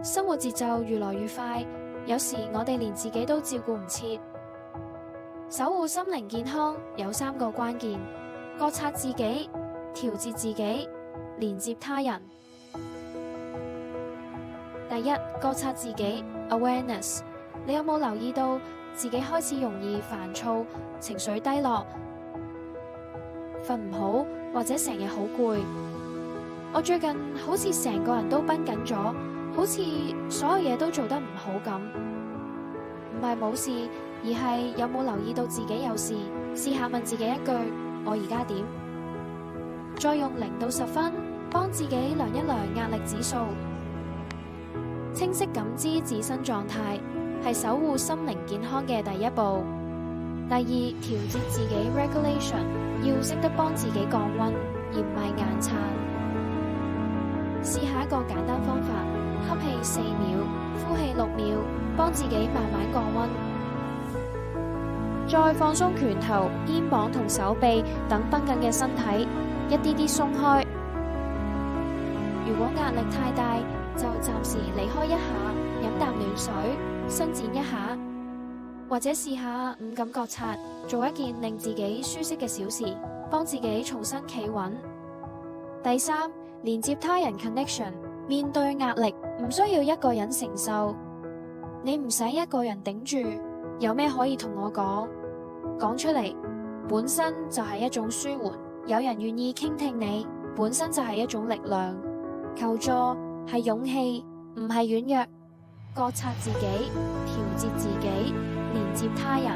生活節奏越來越快，有時我哋連自己都照顧唔切。守護心靈健康有3個關鍵：覺察自己、調節自己、連接他人。第一，覺察自己 （awareness）。你有冇留意到自己開始容易煩躁、情緒低落、瞓唔好，或者成日好攰？我最近好似成個人都繃緊咗，好似所有嘢都做得唔好咁。唔係冇事，而係有冇留意到自己有事？試下問自己一句：我而家點？再用0到10分幫自己量一量壓力指數。清晰感知自身狀態係守護心靈健康嘅第一步。第二，調節自己 regulation， 要識得幫自己降溫，而唔係硬撐。試下一個簡單方法：吸氣4秒，呼氣6秒，幫自己慢慢降溫。再放鬆拳頭、肩膀同手臂等繃緊嘅身體，一啲啲鬆開。如果壓力太大，就暫時離開一下，飲啖暖水，伸展一下，或者試下五感覺察，做一件令自己舒適嘅小事，幫自己重新企穩。第三，連接他人 connection。面對壓力，唔需要一個人承受，你唔使一個人頂住。有咩可以同我講？講出嚟，本身就係一種舒緩。有人願意傾聽你，本身就係一種力量。求助係勇氣，唔係軟弱。覺察自己，調節自己，連接他人。